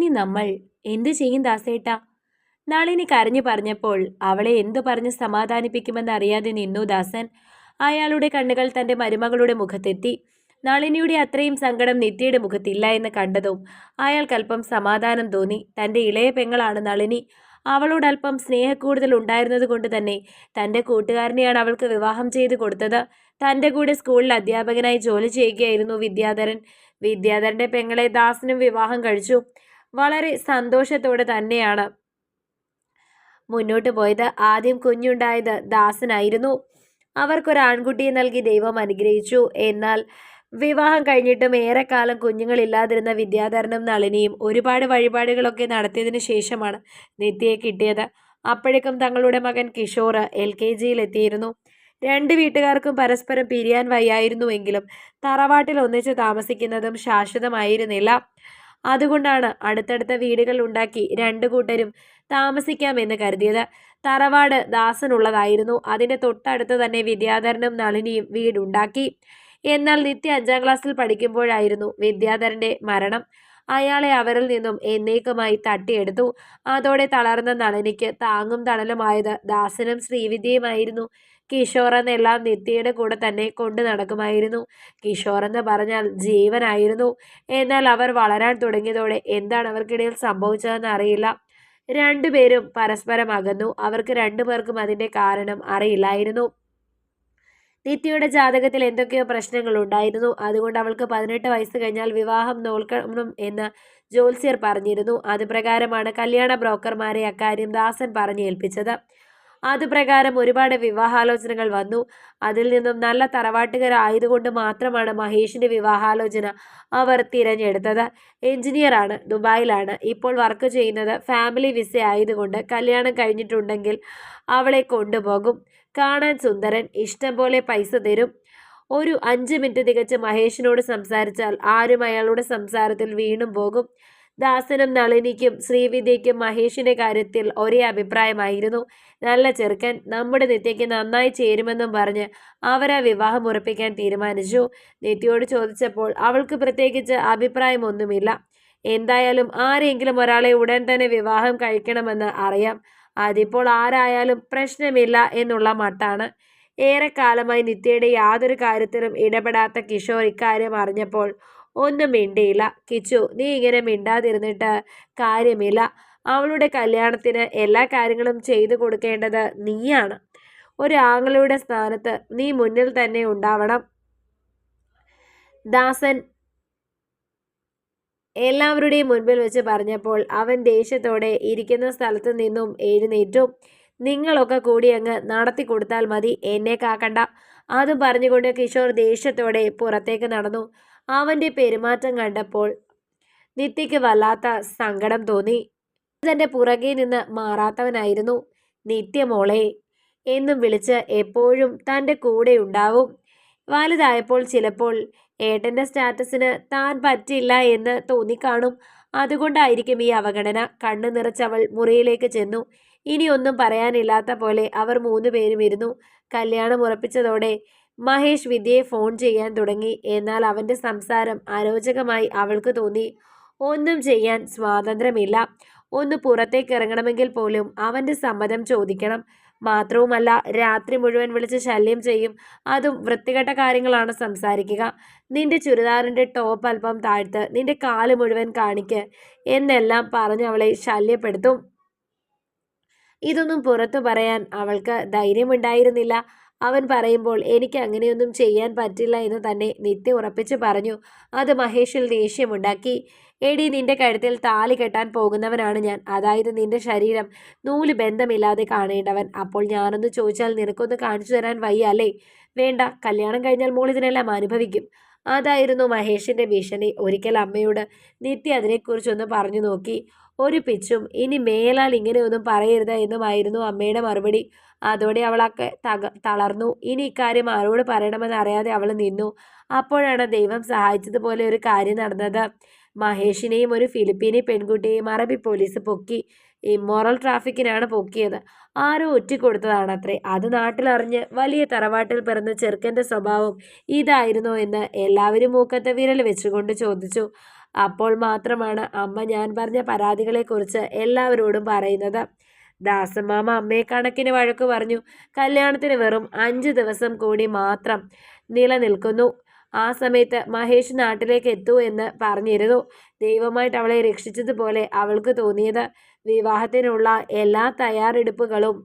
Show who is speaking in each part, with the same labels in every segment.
Speaker 1: ഇനി നമ്മൾ എന്തു ചെയ്യും ദാസേട്ടാ? നളിനി കരഞ്ഞു പറഞ്ഞപ്പോൾ അവളെ എന്തു പറഞ്ഞ് സമാധാനിപ്പിക്കുമെന്ന് അറിയാതെ നിന്നു ദാസൻ. അയാളുടെ കണ്ണുകൾ തന്റെ മരുമകളുടെ മുഖത്തെത്തി. നളിനിയുടെ അത്രയും സങ്കടം നിത്യയുടെ മുഖത്തില്ല എന്ന് കണ്ടതും അയാൾക്കല്പം സമാധാനം തോന്നി. തന്റെ ഇളയ പെങ്ങളാണ് നളിനി. അവളോടല്പം സ്നേഹക്കൂടുതൽ ഉണ്ടായിരുന്നത് കൊണ്ട് തന്നെ തന്റെ കൂട്ടുകാരനെയാണ് അവൾക്ക് വിവാഹം ചെയ്തു കൊടുത്തത്. തന്റെ കൂടെ സ്കൂളിൽ അധ്യാപകനായി ജോലി ചെയ്യുകയായിരുന്നു വിദ്യാധരൻ. വിദ്യാധരന്റെ പെങ്ങളെ ദാസനും വിവാഹം കഴിച്ചു. വളരെ സന്തോഷത്തോടെ തന്നെയാണ് മുന്നോട്ട് പോയത്. ആദ്യം കുഞ്ഞുണ്ടായത് ദാസനായിരുന്നു. അവർക്കൊരു ആൺകുട്ടിയെ നൽകി ദൈവം അനുഗ്രഹിച്ചു. എന്നാൽ വിവാഹം കഴിഞ്ഞിട്ടും ഏറെക്കാലം കുഞ്ഞുങ്ങളില്ലാതിരുന്ന വിദ്യാധരനും നളിനിയും ഒരുപാട് വഴിപാടുകളൊക്കെ നടത്തിയതിനു ശേഷമാണ് നിത്യയെ കിട്ടിയത്. അപ്പോഴേക്കും തങ്ങളുടെ മകൻ കിഷോർ LKGയിൽ എത്തിയിരുന്നു. രണ്ട് വീട്ടുകാർക്കും പരസ്പരം പിരിയാൻ വയ്യായിരുന്നുവെങ്കിലും തറവാട്ടിൽ ഒന്നിച്ച് താമസിക്കുന്നതും ശാശ്വതമായിരുന്നില്ല. അതുകൊണ്ടാണ് അടുത്തടുത്ത വീടുകൾ ഉണ്ടാക്കി രണ്ടു കൂട്ടരും താമസിക്കാമെന്ന് കരുതിയത്. തറവാട് ദാസനുള്ളതായിരുന്നു. അതിന്റെ തൊട്ടടുത്ത് തന്നെ വിദ്യാധരനും നളിനിയും വീടുണ്ടാക്കി. എന്നാൽ നിത്യ 5ാം ക്ലാസ്സിൽ പഠിക്കുമ്പോഴായിരുന്നു വിദ്യാധരന്റെ മരണം. അയാളെ അവരിൽ നിന്നും എന്നേക്കുമായി തട്ടിയെടുത്തു. അതോടെ തളർന്ന നളിനിക്ക് താങ്ങും തണലുമായത് ദാസനും ശ്രീവിദ്യയുമായിരുന്നു. കിഷോർ എന്നെല്ലാം നിത്യയുടെ കൂടെ തന്നെ കൊണ്ടു നടക്കുമായിരുന്നു. കിഷോർ എന്ന് പറഞ്ഞാൽ ജീവനായിരുന്നു. എന്നാൽ അവർ വളരാൻ തുടങ്ങിയതോടെ എന്താണ് അവർക്കിടയിൽ സംഭവിച്ചതെന്ന് അറിയില്ല. രണ്ടുപേരും പരസ്പരം അകന്നു. അവർക്ക് രണ്ടുപേർക്കും അതിന്റെ കാരണം അറിയില്ലായിരുന്നു. നിത്യയുടെ ജാതകത്തിൽ എന്തൊക്കെയോ പ്രശ്നങ്ങൾ ഉണ്ടായിരുന്നു. അതുകൊണ്ട് അവൾക്ക് 18 വയസ്സ് കഴിഞ്ഞാൽ വിവാഹം നോക്കണം എന്ന് ജ്യോത്സ്യർ പറഞ്ഞിരുന്നു. അതുപ്രകാരമാണ് കല്യാണ ബ്രോക്കർമാരെ അക്കാര്യം ദാസൻ പറഞ്ഞേൽപ്പിച്ചത്. അതുപ്രകാരം ഒരുപാട് വിവാഹാലോചനകൾ വന്നു. അതിൽ നിന്നും നല്ല തറവാട്ടുകാരായതുകൊണ്ട് മാത്രമാണ് മഹേഷിന്റെ വിവാഹാലോചന അവർ തിരഞ്ഞെടുത്തത്. എഞ്ചിനീയറാണ്, ദുബായിലാണ് ഇപ്പോൾ വർക്ക് ചെയ്യുന്നത്. ഫാമിലി വിസ ആയതുകൊണ്ട് കല്യാണം കഴിഞ്ഞിട്ടുണ്ടെങ്കിൽ അവളെ കൊണ്ടുപോകും. കാണാൻ സുന്ദരൻ, ഇഷ്ടം പോലെ പൈസ തരും. ഒരു 5 മിനിറ്റ് തികച്ച് മഹേഷിനോട് സംസാരിച്ചാൽ ആരും അയാളുടെ സംസാരത്തിൽ വീണും പോകും. ദാസനും നളിനിക്കും ശ്രീവിദ്യയ്ക്കും മഹേഷിന്റെ കാര്യത്തിൽ ഒരേ അഭിപ്രായമായിരുന്നു. നല്ല ചെറുക്കൻ, നമ്മുടെ നിത്യയ്ക്ക് നന്നായി ചേരുമെന്നും പറഞ്ഞ് അവരാ വിവാഹം ഉറപ്പിക്കാൻ തീരുമാനിച്ചു. നിത്യയോട് ചോദിച്ചപ്പോൾ അവൾക്ക് പ്രത്യേകിച്ച് അഭിപ്രായമൊന്നുമില്ല. എന്തായാലും ആരെങ്കിലും ഒരാളെ ഉടൻ തന്നെ വിവാഹം കഴിക്കണമെന്ന് അറിയാം. അതിപ്പോൾ ആരായാലും പ്രശ്നമില്ല എന്നുള്ള മട്ടാണ്. ഏറെക്കാലമായി നിത്യയുടെ യാതൊരു കാര്യത്തിലും ഇടപെടാത്ത കിഷോർ ഇക്കാര്യം അറിഞ്ഞപ്പോൾ ഒന്നും മിണ്ടിയില്ല. കിച്ചു, നീ ഇങ്ങനെ മിണ്ടാതിരുന്നിട്ട് കാര്യമില്ല. അവളുടെ കല്യാണത്തിന് എല്ലാ കാര്യങ്ങളും ചെയ്തു കൊടുക്കേണ്ടത് നീയാണ്. ഒരു ആങ്ങളുടെ സ്ഥാനത്ത് നീ മുന്നിൽ തന്നെ ഉണ്ടാവണം. ദാസൻ എല്ലാവരുടെയും മുൻപിൽ വെച്ച് പറഞ്ഞപ്പോൾ അവൻ ദേഷ്യത്തോടെ ഇരിക്കുന്ന സ്ഥലത്ത് നിന്നും എഴുന്നേറ്റു. നിങ്ങളൊക്കെ കൂടി അങ്ങ് നടത്തി കൊടുത്താൽ മതി, എന്നെ കാക്കണ്ട. അതും പറഞ്ഞുകൊണ്ട് കിഷോർ ദേഷ്യത്തോടെ പുറത്തേക്ക് നടന്നു. അവന്റെ പെരുമാറ്റം കണ്ടപ്പോൾ നിത്യയ്ക്ക് വല്ലാത്ത സങ്കടം തോന്നി. തന്റെ പുറകെ നിന്ന് മാറാത്തവനായിരുന്നു. നിത്യമോളെ എന്നും വിളിച്ച് എപ്പോഴും തൻ്റെ കൂടെ ഉണ്ടാവും. വലുതായപ്പോൾ ചിലപ്പോൾ ഏട്ടന്റെ സ്റ്റാറ്റസിന് താൻ പറ്റില്ല എന്ന് തോന്നിക്കാണും. അതുകൊണ്ടായിരിക്കും ഈ അവഗണന. കണ്ണു നിറച്ചവൾ മുറിയിലേക്ക് ചെന്നു. ഇനി ഒന്നും പറയാനില്ലാത്ത പോലെ അവർ 3 പേരും ഇരുന്നു. കല്യാണം ഉറപ്പിച്ചതോടെ മഹേഷ് വിദ്യയെ ഫോൺ ചെയ്യാൻ തുടങ്ങി. എന്നാൽ അവന്റെ സംസാരം അരോചകമായി അവൾക്ക് തോന്നി. ഒന്നും ചെയ്യാൻ സ്വാതന്ത്ര്യമില്ല. ഒന്ന് പുറത്തേക്ക് ഇറങ്ങണമെങ്കിൽ പോലും അവന്റെ സമ്മതം ചോദിക്കണം. മാത്രവുമല്ല, രാത്രി മുഴുവൻ വിളിച്ച് ശല്യം ചെയ്യും. അതും വൃത്തികെട്ട കാര്യങ്ങളാണ് സംസാരിക്കുക. നിന്റെ ചുരിദാറിന്റെ ടോപ്പ് അല്പം താഴ്ത്ത്, നിന്റെ കാല് മുഴുവൻ കാണിക്ക് എന്നെല്ലാം പറഞ്ഞ് അവളെ ശല്യപ്പെടുത്തും. ഇതൊന്നും പുറത്തു പറയാൻ അവൾക്ക് ധൈര്യമുണ്ടായിരുന്നില്ല. അവൻ പറയുമ്പോൾ എനിക്ക് അങ്ങനെയൊന്നും ചെയ്യാൻ പറ്റില്ല എന്ന് തന്നെ നിത്യ ഉറപ്പിച്ചു പറഞ്ഞു. അത് മഹേഷിൽ ദേഷ്യമുണ്ടാക്കി. എടി, നിന്റെ കഴുത്തിൽ താലി കെട്ടാൻ പോകുന്നവനാണ് ഞാൻ. അതായത് നിന്റെ ശരീരം നൂല് ബന്ധമില്ലാതെ കാണേണ്ടവൻ. അപ്പോൾ ഞാനൊന്ന് ചോദിച്ചാൽ നിനക്കൊന്ന് കാണിച്ചു തരാൻ വയ്യ അല്ലേ? വേണ്ട, കല്യാണം കഴിഞ്ഞാൽ മോൾ ഇതിനെല്ലാം അനുഭവിക്കും. അതായിരുന്നു മഹേഷിന്റെ ഭീഷണി. ഒരിക്കൽ അമ്മയോട് നിത്യ അതിനെക്കുറിച്ചൊന്ന് പറഞ്ഞു നോക്കി. ഒരു പിച്ചും ഇനി മേലാൽ ഇങ്ങനെയൊന്നും പറയരുത് എന്നുമായിരുന്നു അമ്മയുടെ മറുപടി. അതോടെ അവളൊക്കെ തളർന്നു. ഇനി ഇക്കാര്യം ആരോട് പറയണമെന്ന് അറിയാതെ അവൾ നിന്നു. അപ്പോഴാണ് ദൈവം സഹായിച്ചതുപോലെ ഒരു കാര്യം നടന്നത്. മഹേഷിനെയും ഒരു ഫിലിപ്പീനി പെൺകുട്ടിയെയും അറബി പോലീസ് പൊക്കി. ഇമ്മോറൽ ട്രാഫിക്കിനാണ് പൊക്കിയത്. ആരോ ഒറ്റിക്കൊടുത്തതാണത്രേ. അത് നാട്ടിലറിഞ്ഞ് വലിയ തറവാട്ടിൽ പിറന്ന ചെറുക്കൻ്റെ സ്വഭാവം ഇതായിരുന്നോ എന്ന് എല്ലാവരും മൂക്കത്തെ വിരൽ വെച്ചുകൊണ്ട് ചോദിച്ചു. അപ്പോൾ മാത്രമാണ് അമ്മ ഞാൻ പറഞ്ഞ പരാതികളെക്കുറിച്ച് എല്ലാവരോടും പറയുന്നത്. ദാസമാമ അമ്മയെ കണക്കിന് വഴക്ക് പറഞ്ഞു. കല്യാണത്തിന് വെറും 5 ദിവസം കൂടി മാത്രം നിലനിൽക്കുന്നു. ആ സമയത്ത് മഹേഷ് നാട്ടിലേക്ക് എത്തൂ എന്ന് പറഞ്ഞിരുന്നു. ദൈവമായിട്ട് അവളെ രക്ഷിച്ചതുപോലെ അവൾക്ക് തോന്നിയത്. വിവാഹത്തിനുള്ള എല്ലാ തയ്യാറെടുപ്പുകളും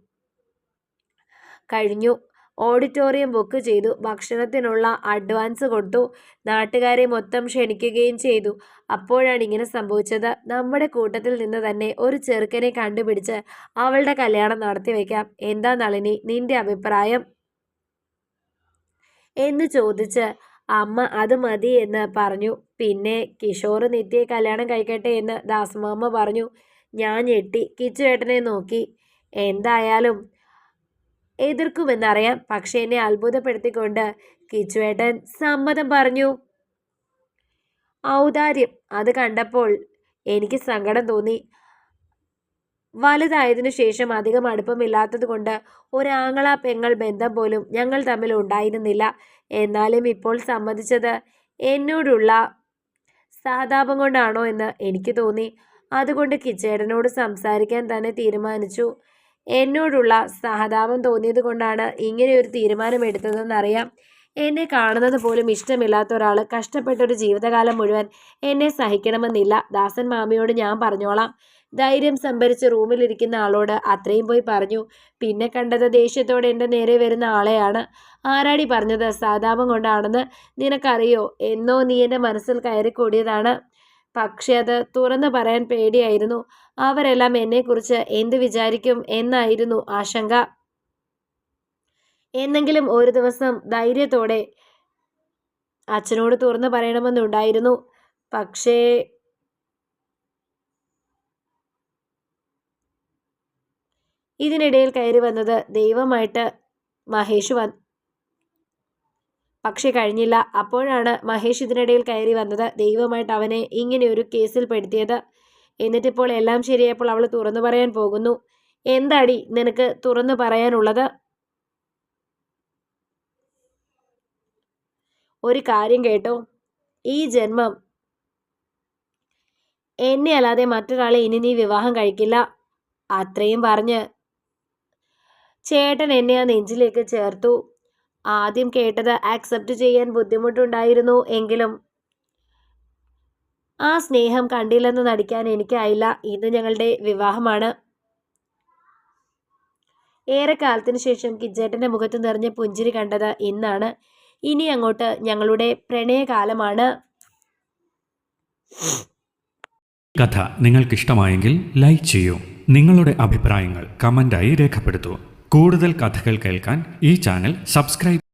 Speaker 1: കഴിഞ്ഞു. ഓഡിറ്റോറിയം ബുക്ക് ചെയ്തു. ഭക്ഷണത്തിനുള്ള അഡ്വാൻസ് കൊടുത്തു. നാട്ടുകാരെ മൊത്തം ക്ഷണിക്കുകയും ചെയ്തു. അപ്പോഴാണ് ഇങ്ങനെ സംഭവിച്ചത്. നമ്മുടെ കൂട്ടത്തിൽ നിന്ന് തന്നെ ഒരു ചെറുക്കനെ കണ്ടുപിടിച്ച് അവളുടെ കല്യാണം നടത്തിവെക്കാം. എന്താ നളിനി നിന്റെ അഭിപ്രായം എന്ന് ചോദിച്ച് അമ്മ അത് മതി എന്ന് പറഞ്ഞു. പിന്നെ കിഷോർ നിത്യയെ കല്യാണം കഴിക്കട്ടെ എന്ന് ദാസമാമ പറഞ്ഞു. ഞാൻ ഞെട്ടി കിച്ചുവേട്ടനെ നോക്കി. എന്തായാലും എതിർക്കുമെന്നറിയാം, പക്ഷെ എന്നെ അത്ഭുതപ്പെടുത്തിക്കൊണ്ട് കിച്ചുവേട്ടൻ സമ്മതം പറഞ്ഞു. ഔദാര്യം അത് കണ്ടപ്പോൾ എനിക്ക് സങ്കടം തോന്നി. വലുതായതിനു ശേഷം അധികം അടുപ്പമില്ലാത്തത് കൊണ്ട് ഒരാങ്ങള പെങ്ങൾ ബന്ധം പോലും ഞങ്ങൾ തമ്മിൽ ഉണ്ടായിരുന്നില്ല. എന്നാലും ഇപ്പോൾ സമ്മതിച്ചത് എന്നോടുള്ള സഹതാപം കൊണ്ടാണോ എന്ന് എനിക്ക് തോന്നി. അതുകൊണ്ട് കിച്ചേട്ടനോട് സംസാരിക്കാൻ തന്നെ തീരുമാനിച്ചു. എന്നോടുള്ള സഹതാപം തോന്നിയത് കൊണ്ടാണ് ഇങ്ങനെയൊരു തീരുമാനമെടുത്തതെന്നറിയാം. എന്നെ കാണുന്നത് പോലും ഇഷ്ടമില്ലാത്ത ഒരാൾ കഷ്ടപ്പെട്ടൊരു ജീവിതകാലം മുഴുവൻ എന്നെ സഹിക്കണമെന്നില്ല. ദാസൻ മാമിയോട് ഞാൻ പറഞ്ഞോളാം. ധൈര്യം സംഭരിച്ച് റൂമിലിരിക്കുന്ന ആളോട് അത്രയും പോയി പറഞ്ഞു. പിന്നെ കണ്ടത് ദേഷ്യത്തോടെ എൻ്റെ നേരെ വരുന്ന ആളെയാണ്. ആരാടി പറഞ്ഞത് സഹതാപം കൊണ്ടാണെന്ന്? നിനക്കറിയോ? എന്നോ നീ എൻ്റെ മനസ്സിൽ കയറിക്കൂടിയതാണ്. പക്ഷെ അത് തുറന്നു പറയാൻ പേടിയായിരുന്നു. അവരെല്ലാം എന്നെക്കുറിച്ച് എന്ത് വിചാരിക്കും എന്നായിരുന്നു ആശങ്ക. എന്നെങ്കിലും ഒരു ദിവസം ധൈര്യത്തോടെ അച്ഛനോട് തുറന്നു പറയണമെന്നുണ്ടായിരുന്നു. പക്ഷേ ഇതിനിടയിൽ കയറി വന്നത് ദൈവമായിട്ട് മഹേഷ് പക്ഷെ കഴിഞ്ഞില്ല. അപ്പോഴാണ് മഹേഷ് ഇതിനിടയിൽ കയറി വന്നത്. ദൈവമായിട്ട് അവനെ ഇങ്ങനെയൊരു കേസിൽ പെടുത്തിയത്. എന്നിട്ടിപ്പോൾ എല്ലാം ശരിയായപ്പോൾ അവൾ തുറന്നു പറയാൻ പോകുന്നു. എന്താടി നിനക്ക് തുറന്നു പറയാനുള്ളത്? ഒരു കാര്യം കേട്ടോ, ഈ ജന്മം എന്നെ അല്ലാതെ മറ്റൊരാളെ ഇനി നീ വിവാഹം കഴിക്കില്ല. അത്രയും പറഞ്ഞ് ചേട്ടൻ എന്നെ ആ നെഞ്ചിലേക്ക് ചേർത്തു. ആദ്യം കേട്ടത് ആക്സെപ്റ്റ് ചെയ്യാൻ ബുദ്ധിമുട്ടുണ്ടായിരുന്നു. എങ്കിലും ആ സ്നേഹം കണ്ടില്ലെന്ന് നടിക്കാൻ എനിക്കായില്ല. ഇന്ന് ഞങ്ങളുടെ വിവാഹമാണ്. ഏറെക്കാലത്തിന് ശേഷം കിച്ചേട്ടൻ്റെ മുഖത്ത് നിറഞ്ഞ പുഞ്ചിരി കണ്ടത് ഇന്നാണ്. ഇനി അങ്ങോട്ട് ഞങ്ങളുടെ പ്രണയകാലമാണ്.
Speaker 2: കഥ നിങ്ങൾക്കിഷ്ടമായെങ്കിൽ ലൈക്ക് ചെയ്യൂ. നിങ്ങളുടെ അഭിപ്രായങ്ങൾ കമൻ്റായി രേഖപ്പെടുത്തൂ. കൂടുതൽ കഥകൾ കേൾക്കാൻ ഈ ചാനൽ സബ്സ്ക്രൈബ്